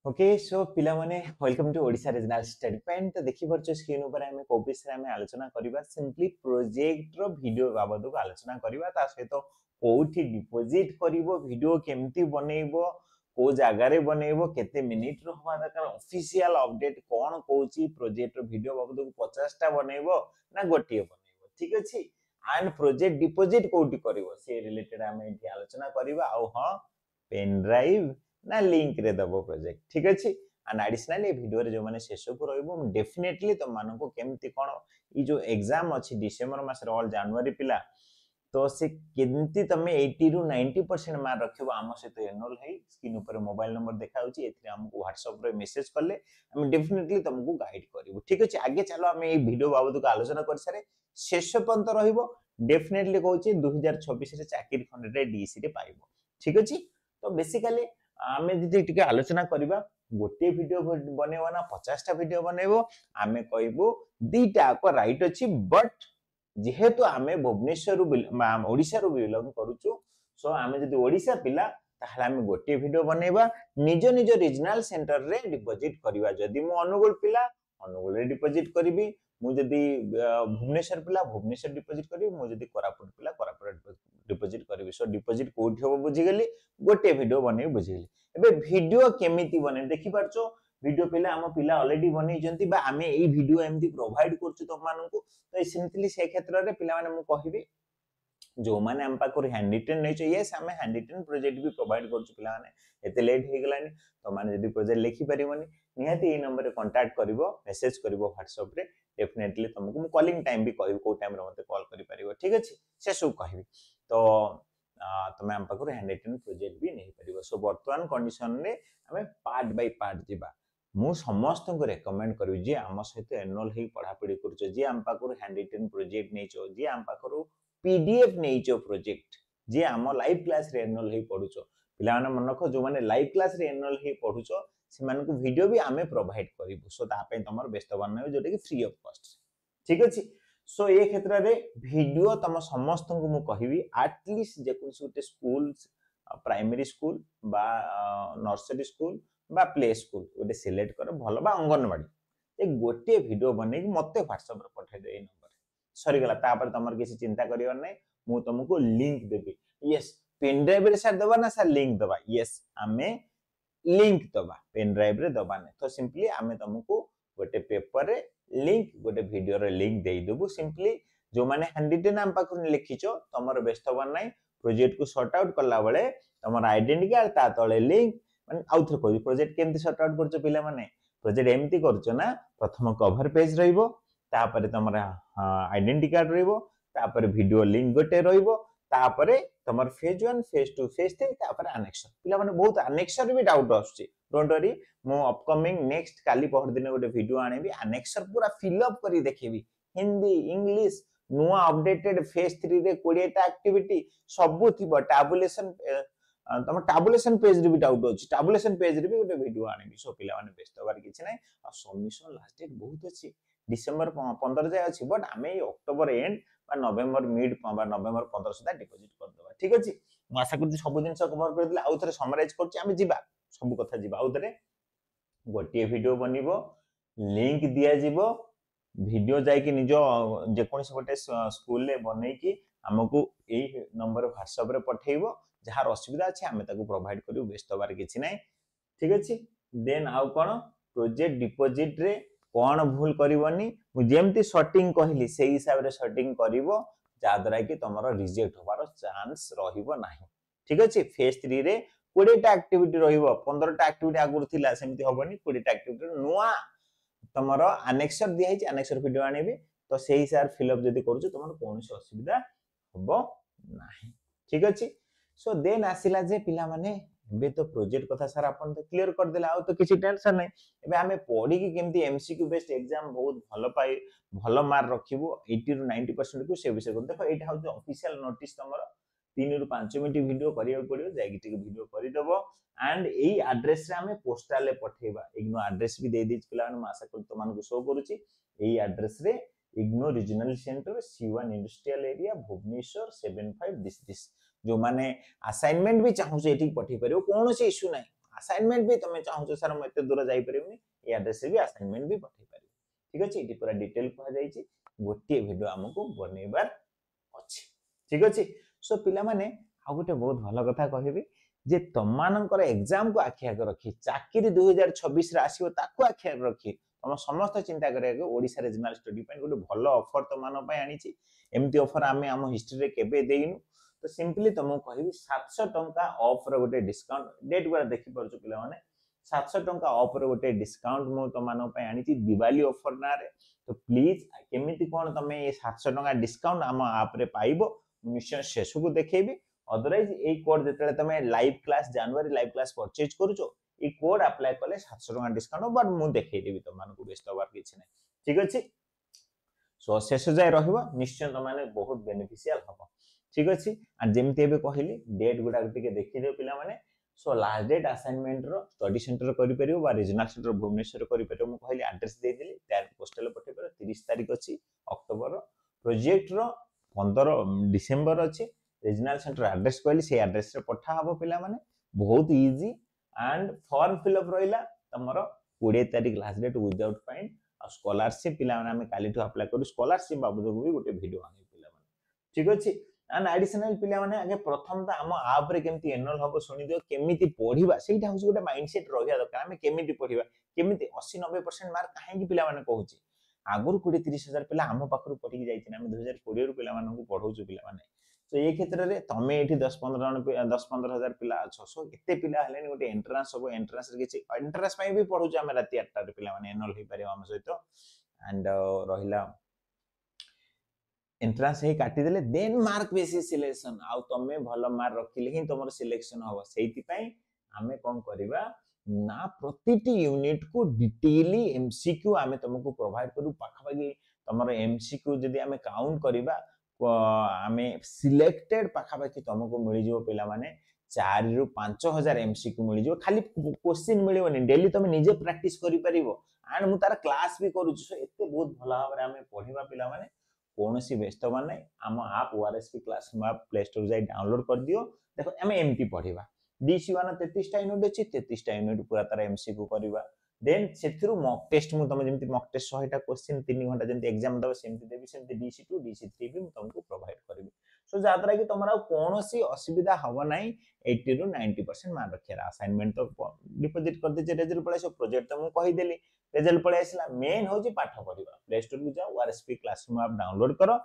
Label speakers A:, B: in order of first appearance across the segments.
A: Okay so पिला माने welcome to Odisha regional study point तो देखि परछ स्क्रीन ऊपर हमें को विषय हमें आलोचना करबा सिंपली प्रोजेक्ट रो वीडियो बाबत को आलोचना करबा ता सहित कोठी डिपॉजिट करिवो वीडियो केमती बनेइबो को जागा रे बनेइबो केते मिनिट रो हवा दरकार ऑफिशियल अपडेट कोन कहूची प्रोजेक्ट रो वीडियो बाबत को 50 टा बनेइबो ना गोटिए बनेइबो ठीक अछि एंड प्रोजेक्ट डिपॉजिट कोठी करिवो से रिलेटेड हमें एठी आलोचना करबा आ हां पेन ड्राइव ना लिंक रे दबो प्रोजेक्ट ठीक अछि एंड एडिशनली वीडियो रे जो माने शेष को रहइबो डेफिनेटली तुम मानको को केमती कोन ई जो एग्जाम अछि डिसेंबर मास रे ऑल जनवरी पिला तो से केमती तमे 80 रु 90% मार्क रखिबो आम सहित एनरोल है स्क्रीन ऊपर मोबाइल नंबर देखा होची एथि हमको व्हाट्सएप रे मेसेज करले हम डेफिनेटली तुमको गाइड करिवो ठीक अछि आगे चलो हम ए वीडियो बाबत को आलोचना कर सारे शेष पर्यंत रहिबो डेफिनेटली कहूची 2026 रे चाकरी खंडे डीसी रे पाइबो ठीक अछि तो बेसिकली आमे जदि टिके आलोचना करबा गोटे वीडियो बनेबो ना 50 टा वीडियो बनेबो आमे कहबो दीटा को राइट अछि बट जेहेतु आमे भुवनेश्वर ओडिसा रो बिलोंग करूछु सो आमे जदि ओडिसा पिला ताहले आमे गोटे वीडियो बनेबा निज निज रीजनल सेंटर रे डिपॉजिट करबा जदि मो अनुगुल पिला अनुगुल रे डिपॉजिट करबी मु जदि भुवनेश्वर पिला भुवनेश्वर डिपॉजिट करबी मु जदि कोरापुट पिला कोरापुट डिपॉजिट करबी सो डिपॉजिट कोठी हो बुझी गेली गोटे वीडियो बने बुझी गेली एबे वीडियो केमिति बने देखि परछो वीडियो पिला हम पिला ऑलरेडी बनै जंती बा आमे एई वीडियो एमती प्रोवाइड करछु त माननकु तो सिंपली से क्षेत्र रे पिला माने मु कहिबी जो माने हम पाकर हैंड रिटन नै छै यस हमें हैंड रिटन प्रोजेक्ट भी प्रोवाइड करछु पिला माने एते लेट हे गेलानी तो माने जदी प्रोजेक्ट लिखि परिबनी निहाती ए नंबर रे कांटेक्ट करिवो मेसेज करिवो व्हाट्सएप रे डेफिनेटली तुमको मु कॉलिंग टाइम भी कहबी को टाइम रे मते कॉल करि परिवो ठीक अछि से सब कहबी तो तमे हम पाकर हैंड रिटन प्रोजेक्ट भी नै परिवो सो वर्तमान कंडीशन रे हमें पार्ट बाय पार्ट जिबा मु समस्त को रेकमेंड करू जे आम सहित एनरोल हे पढ़ा पढ़ी करछो जे आम पाकर हैंड रिटन प्रोजेक्ट नेचो जे आम पाकर पीडीएफ नेचो प्रोजेक्ट जे आम लाइव क्लास रे एनरोल हे पढुचो पिला माने मन रखो जो माने लाइव क्लास रे एनरोल हे पढुचो से मान को वीडियो भी आमे प्रोवाइड करिवो सो ता पे तमर व्यस्त बनने जोटे कि फ्री ऑफ कॉस्ट ठीक अछि सो ए क्षेत्र रे वीडियो तम समस्त को मु कहिबी एटलीस्ट जे कोन सुटे स्कूल प्राइमरी स्कूल बा नर्सरी स्कूल बा प्ले स्कूल गोटे सिलेक्ट कर भल बा अंगनवाड़ी ए गोटे वीडियो बनै मते व्हाट्सएप रे पठाइ दे ए नंबर सरी गला तापर तमर किसी चिंता करियो नै मु तुमको लिंक देबी यस पेन ड्राइव रे सर दबा ना सर लिंक दबा यस आमे लिंक दबा पेन ड्राइव रे दबा नै तो सिंपली आमे तुमको गोटे पेपर रे लिंक गोटे वीडियो रे लिंक देई देबो सिंपली जो माने हैंडरिटन नाम पाखु लिखिचो तमर व्यस्त बन नै प्रोजेक्ट को सॉर्ट आउट करला बेले तमर आइडेंटिटी कार्ड ता तळे लिंक माने आउथर कोइ प्रोजेक्ट केमती सॉर्ट आउट करछो पिला माने प्रोजेक्ट एमती करछो ना प्रथम कवर पेज रहइबो तापरे तमरा आइडेंटिटी कार्ड रहइबो तापरे वीडियो लिंक गोटे रहइबो तापरे तमर फेज 1 फेज 2 फेज 3 तापरे अनेक्सर पिला माने बहुत अनेक्सर भी डाउट आछी डोंट वरी मो अपकमिंग नेक्स्ट काली पहर दिन गोटे वीडियो आनेबी अनेक्सर पूरा फिल अप करी देखिबी हिंदी इंग्लिश नुआ अपडेटेड फेज 3 रे 20 टा एक्टिविटी सब थिबो टैबुलेशन तम टैबुलेशन पेज रे भी डाउट अछि टैबुलेशन पेज रे भी गोटे वीडियो आनेबी सो पिला माने व्यस्त होबार किछि नै आ सबमिशन लास्ट डेट बहुत अछि डिसेंबर 15 जाय अछि बट आमे अक्टोबर एंड बा नवंबर मिड बा नवंबर 15 सुधा डिपॉजिट कर देबा ठीक अछि म आशा करछि सब दिन कवर कर दिला आउ थरे समराइज करछि आमे जिबा सब कथा जिबा आउ थरे गोटे वीडियो बनिबो लिंक दिया जिवो वीडियो जाय कि निजो जे कोनसे गोटे स्कूल ले बनै कि हमकु ए नंबर व्हाट्सएप रे पठेइबो जहार असुविधा अछि हमें ताको प्रोवाइड करियो व्यस्त बार किछि नै ठीक अछि देन आउ कोन प्रोजेक्ट डिपॉजिट रे कोन भूल करिवनी मु जेमती सेटिंग कहली सेही हिसाब रे सेटिंग करिवो जा द्वारा कि तमरो रिजेक्ट होबार चांस रहिबो नाही ठीक अछि फेज 3 रे 20 टा एक्टिविटी रहिबो 15 टा एक्टिविटी आगुर थिला सेमती होबनी 20 टा एक्टिविटी नुआ तमरो अनेक्सर दिया है अनेक्सर वीडियो आनेबी तो सेही हिसाब फिल अप जदी करूछु तमरो कोनोसी असुविधा होबो नाही ठीक अछि सो देन आसिला जे पिला माने बे तो प्रोजेक्ट कथा सर अपन तो क्लियर कर देला आ तो किछि टेंशन नै एबे हमें पढी कि केमती एमसीक्यू बेस्ड एग्जाम बहुत भलो पाई भलो मार्क रखिबो 80 रु 90% को से विषय को देखो एटा हो ऑफिशियल नोटिस तमरो 3 रु 5 मिनिट वीडियो करियो पड़ियो जाई कि वीडियो करि दबो एंड एई एड्रेस रे हमें पोस्टल ले पठेबा इग्नो एड्रेस भी दे दिस पिला माने आशा कर तो मान को शो करूची एई एड्रेस रे IGNOU regional centre C1 industrial area Bhubaneswar 75 दिस जो माने असाइनमेंट भी चाहू से एठी पठे परियो कोनो से इशू नै असाइनमेंट भी तुम चाहो सर मैं एते दूर जाई परिबनी ए एड्रेस रे भी असाइनमेंट भी पठै पारि ठीक अछि इति पूरा डिटेल कह जाई छि गोटे वीडियो हमको बनेबार अछि ठीक अछि सो पिला माने आ गोटे बहुत भलो कथा कहबी जे तमानकर एग्जाम को आखि आगे रखी चाकरी 2026 रे आसीबो ताको आखि आगे रखी तुम समस्त चिंता करिया ओडिसा रीजनल स्टडी पॉइंट गोटे भलो ऑफर तो मान पय आनी छि एमती ऑफर आमे हम हिस्ट्री रे केबे देइनु तो सिंपली तुमको कहबी 700 टंका ऑफ रे गोटे डिस्काउंट डेट गुरा देखि परछु पिला माने 700 टंका ऑफ रे गोटे डिस्काउंट मो तो मान पय आनी छि दिवाली ऑफर ना रे तो प्लीज केमिति कोन तमे ये 700 टंका डिस्काउंट हम ऐप रे पाइबो निश्चय शेष को देखेबी अदरवाइज ए कोड जतले तमे लाइव क्लास जनवरी लाइव क्लास परचेज करूचो ए कोड अप्लाई करले 700 टंका डिस्काउंट बट मु देखै देबी त मानको व्यस्त होबार किछ नै ठीक अछि सो शेष जाय रहबो निश्चय त माने बहुत बेनिफिशियल हबो ठीक अछि आ जेमते एबे कहिली डेट गुडा टिके देखि दियो पिला माने सो लास्ट डेट असाइनमेंट रो स्टडी सेंटर करि परियो बा रीजनल सेंटर भुवनेश्वर करि परियो मु कहली एड्रेस दे देली त्यार पोस्टल पठे पर 30 तारिख अछि अक्टोबर रो प्रोजेक्ट रो 15 डिसेंबर अछि रीजनल सेंटर एड्रेस कहली से एड्रेस रे पठा हबो पिला माने बहुत इजी एंड फॉर्म फिलअप रहिला तमरो 20 तारिख लास्ट डेट विदाउट फाइन आ स्कॉलरशिप पिला माने हम काली ठो अप्लाई करू स्कॉलरशिप बाबू भी गोटे वीडियो आनी पिला माने ठीक अछि एंड एडिशनल पिला माने आगे प्रथम त हम ऐप रे केमती एनरोल हबो सुनि दियो केमिति पढिबा सेटा होस गोटे माइंडसेट रहिया दरकार हम केमिति पढिबा केमिति 80-90% मार्क काहे की पिला माने कहूची आगुर 20-30 हजार पिला हम पाखरु पढि जाइछन हम 2020 रु पिला मानकु पढौछु पिला माने तो ये क्षेत्र रे तमे एठी 10-15 हजार पिला अछो सो एते पिला हलेनी गोटे एंट्रेंस हो एंट्रेंस रे किछि एंट्रेंस पई भी पढौछु हम राति 8 रे पिला माने एनरोल हे पारे हम सहित एंड रहिला एंट्रेंस हे काटी देले देन मार्क बेसिस सिलेक्शन आउ तमे भलो मार्क रखिले ही तमरो सिलेक्शन हो सेति पई हमें कोन करबा ना प्रतिटी यूनिट को डिटेली एमसीक्यू आमे तुमको प्रोवाइड करू पाखापागी तमरो एमसीक्यू जदी आमे काउंट करबा आमे सिलेक्टेड पाखापागी तुमको मिल जिवो पिला माने 4 रु 5000 एमसीक्यू मिल जिवो खाली क्वेश्चन मिलिवनी डेली तुम निजे प्रैक्टिस करि परिबो एंड मु तार क्लास भी करू सो एते बहुत भला भाबरे आमे पढिबा पिला माने कोनोसी व्यस्त माने हम आप ओआरएसपी क्लास में प्ले स्टोर जाई डाउनलोड कर दियो देखो हम एमटी पढिबा डीसी1 33 टा यूनिट अछि 33 टा यूनिट पूरा तार एमसीक्यू करबा देन सेथरु मॉक टेस्ट मु तुम जेमति मॉक टेस्ट 100 टा क्वेश्चन 3 घंटा जेमति एग्जाम दबो सेमति देबी सेमति डीसी2 डीसी3 भी तुमको प्रोवाइड करबी सो जातरा कि तमरा कोनोसी असुविधा हबो नाही 80 रु 90% मान रखिया असाइनमेंट तो डिपॉजिट कर दे रिजल्ट पळे सो प्रोजेक्ट तो मु कहि देली रिजल्ट पळे आसला मेन होची पाठ पढिबा प्ले स्टोर को जाओ ओआरएसपी क्लासरूम आप डाउनलोड करो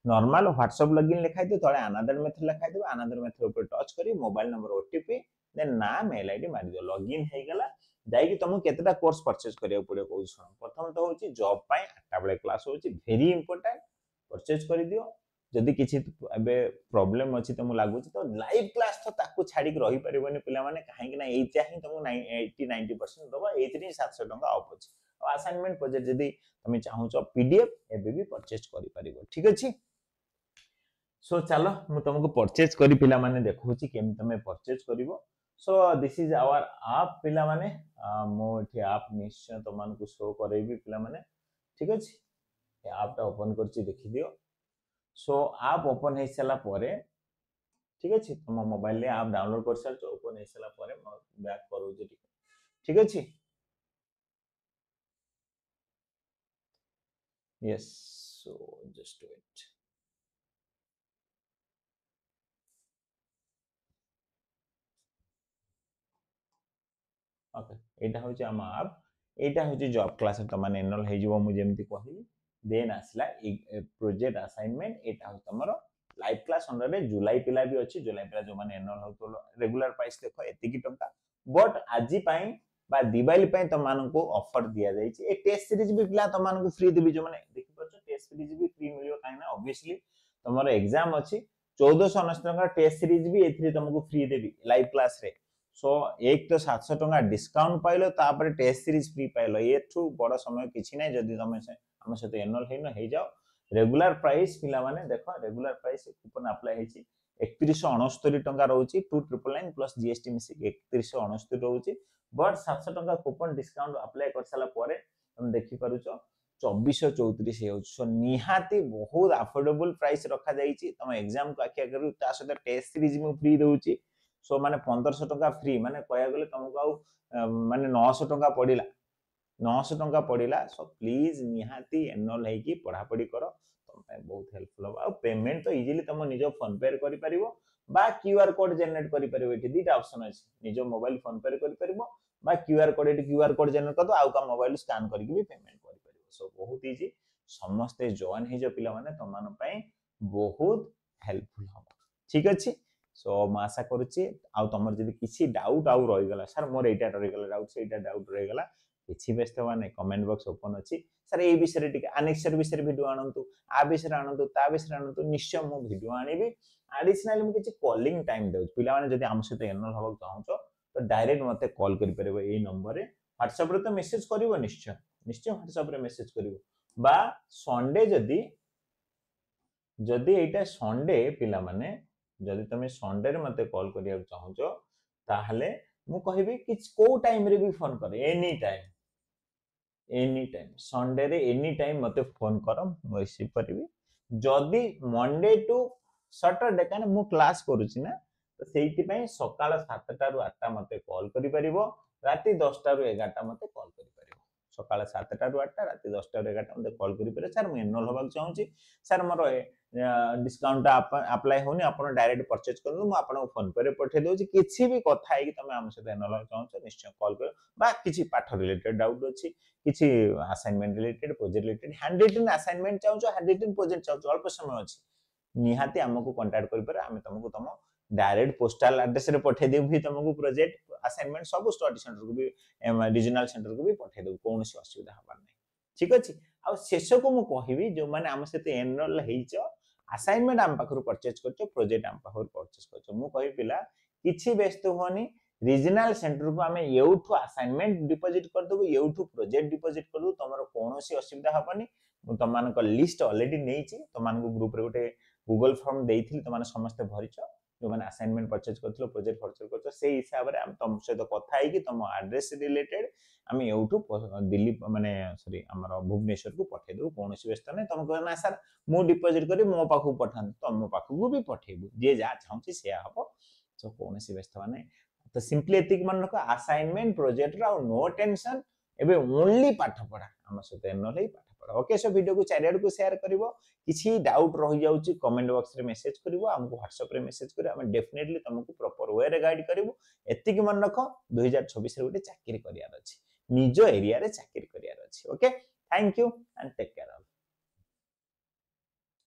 A: नॉर्मल व्हाट्सएप लॉगिन लिखाई दो तळे अनदर मेथड लिखाई दो अनदर मेथड ऊपर टच करी मोबाइल नंबर ओटीपी देन ना मेल आईडी मारि दो लॉगिन हे गेला जाई कि तुम केतेटा कोर्स परचेज करिया पड़े कहू सुन प्रथम तो होची जॉब पाई 8टा बेले क्लास होची वेरी इंपोर्टेंट परचेज करि दियो जदि किछि एबे प्रॉब्लम अछि तुम लागुची तो लाइव क्लास तो ताकू छाडी के रही परिबनी पिला माने काहे कि ना एइचा ही तुम 80-90% दबा एइतरी 700 टंका ऑफ अछि असाइनमेंट प्रोजेक्ट जदि तुम चाहू छ पीडीएफ एबे भी परचेज करि परिबो ठीक अछि सो चलो मु तुमको परचेज करी पिला माने देखौची केम तमे परचेज करिवो so this is our app पिला माने मो एठी ऐप निश्चय तमान को शो करेबी पिला माने ठीक अछि ए ऐप ता ओपन करची देखि दियो सो ऐप ओपन हे सला परे ठीक अछि तुम मोबाइल ले ऐप डाउनलोड कर सर ओपन हे सला परे म बैक करू जे ठीक अछि yes so just wait okay एटा होची हम ऐप एटा होची जॉब क्लास त माने एनरोल हे जिवो मु जेमति कहली देन आसला प्रोजेक्ट असाइनमेंट एटा हो तमरो लाइव क्लास अंडर रे जुलाई पिला भी अछि जुलाई पिला जो माने एनरोल हो तो रेगुलर प्राइस देखो एति की टंका बट आजि पई बा दिवाली पई त मान को ऑफर दिया जाई छी ए टेस्ट सीरीज भी पिला त मान को फ्री देबी जो माने देखि परछो टेस्ट सीरीज भी फ्री मिलियो काहे ना ऑब्वियसली तमरो एग्जाम अछि 1490 टंका टेस्ट सीरीज भी एथि तुमको फ्री देबी लाइव क्लास रे सो एक तो 700 टंका डिस्काउंट पाइलो तापर टेस्ट सीरीज फ्री पाइलो एठू बड़ समय किछि नै जदी तमे से हम सते एनरोल हेनो हे जाओ रेगुलर प्राइस पिला माने देखो रेगुलर प्राइस कूपन अप्लाई हेची 3169 टंका रहउची 2999 प्लस जीएसटी मिसी 3169 रहउची बट 700 टंका कूपन डिस्काउंट अप्लाई कर साला परे हम देखि पारुचो 2434 हे सो निहाती बहुत अफोर्डेबल प्राइस रखा जाईची तम एग्जाम को आखिया करू ता सते टेस्ट सीरीज मु फ्री दउची सो माने 1500 टका फ्री माने कहया गले तुमको आ माने 900 टका पड़िला 900 टका पड़िला सो प्लीज निहाती एनरोल है कि पढ़ा पढ़ी करो तुम पे बहुत हेल्पफुल हो पेमेंट तो इजीली तुम निजो फोन पे करि परिबो बा क्यूआर कोड जनरेट करि परिबो एठी दीटा ऑप्शन अछि निजो मोबाइल फोन पे करि परिबो बा क्यूआर कोड एठी क्यूआर कोड जनरेट कर दो आउ का मोबाइल स्कैन करके भी पेमेंट करि परिबो सो बहुत इजी समस्ते जॉइन हे जो पिला माने तमान पई बहुत हेल्पफुल हो ठीक अछि सो म आशा करूची आउ तमर जदी किछि डाउट आउ रहि गला सर मोर एटा रहि गला डाउट सेटा डाउट रहि गला किछि व्यस्त माने कमेंट बॉक्स ओपन अछि सर ए विषय टिके अनेक्सर विषय वीडियो आनंतु आ विषय आनंतु ता विषय आनंतु निश्चय मो वीडियो आनिबी एडिशनली मु किछि कॉलिंग टाइम देउ पिला माने जदी हम सहित एनरोल होबा चाहछो तो डायरेक्ट मते कॉल करि परबो ए नंबर रे WhatsApp रे तो मेसेज करिवो निश्चय निश्चय WhatsApp रे मेसेज करिवो बा संडे जदी जदी एटा संडे पिला माने जदी तमे संडे रे मते कॉल करिया चाहछो ताहले मु कहिबी कि को टाइम रे भी फोन करे एनी टाइम संडे रे एनी टाइम मते फोन करो मु रिसीव करबी जदी मंडे टू सैटरडे काने मु क्लास करूची ना तो सेहिति पई सकाळ 7 टा रु 8 टा मते कॉल करि परिबो राती 10 टा रु 11 टा मते कॉल करि परिबो सकाळ 7 टा रु 8 टा राती 10 टा रु 11 टा मते कॉल करि परिबो सर मु एनरोल होबा चाहूची सर मोर डिस्काउंट अप्लाई होनी आपण डायरेक्ट परचेज करनु मु आपण फोन पे रे पठे दोची किछि भी कथा है कि तमे हम से एनरोल होबा चाहूछ निश्चय कॉल कर बा किछि पाठ रिलेटेड डाउट अछि किछि assignment related project related handwritten assignment चाहूछ हैंड रिटन प्रोजेक्ट चाहूछ अल्प समय अछि निहाती हमको कांटेक्ट करि पर हम तुमको तुम डायरेक्ट पोस्टल एड्रेस रे पठे देउ भी तुमको प्रोजेक्ट असाइनमेंट सब स्टडी सेंटर को भी रीजनल सेंटर को भी पठे देउ कोनोसी असुविधा हबार नै ठीक अछि आ शेष को मु कहिबी जो माने हम से एनरोल हेइचो असाइनमेंट हम पाखरु परचेज करछो प्रोजेक्ट हम पाखरु परचेज करछो मु कहि पिला किछि व्यस्त होनी रीजनल सेंटर को हमें येउठु असाइनमेंट डिपॉजिट कर देबो येउठु प्रोजेक्ट डिपॉजिट कर दो तमरो कोनोसी असुविधा हबनी मु तमान को लिस्ट ऑलरेडी नेइची तमान को ग्रुप रे गोटे गूगल फॉर्म देइथिल तमान समस्त भरिचो जो माने असाइनमेंट परचेज करथिलो प्रोजेक्ट परचेज करछो सेही हिसाब रे हम तम सहित कथा है कि तम एड्रेस रिलेटेड हम येउठु दिल्ली माने सॉरी हमर भुवनेश्वर को पठे दो कोनोसी व्यस्त नै तम कहना सर मु डिपॉजिट करी मो पाखु पठान तम पाखु भी पठेबु जे जा चाहूची से हबो सो कोनोसी व्यस्त नै तो सिंपली एतिक मन रखो असाइनमेंट प्रोजेक्ट रा नो टेंशन एबे ओनली पाठ पढ़ा हम सहित एनरोल ही पाठ पढ़ा ओके सो वीडियो को चारियाड को शेयर करिवो किछि डाउट रहि जाउची कमेंट बॉक्स रे मेसेज करिवो हमको WhatsApp रे मेसेज करिवो हम डेफिनेटली तुमको प्रॉपर वे रे गाइड करिवो एतिक मन रखो 2026 रे गोटे चाकरी करियार अछि निजो एरिया रे चाकरी करियार अछि okay thank you and take care.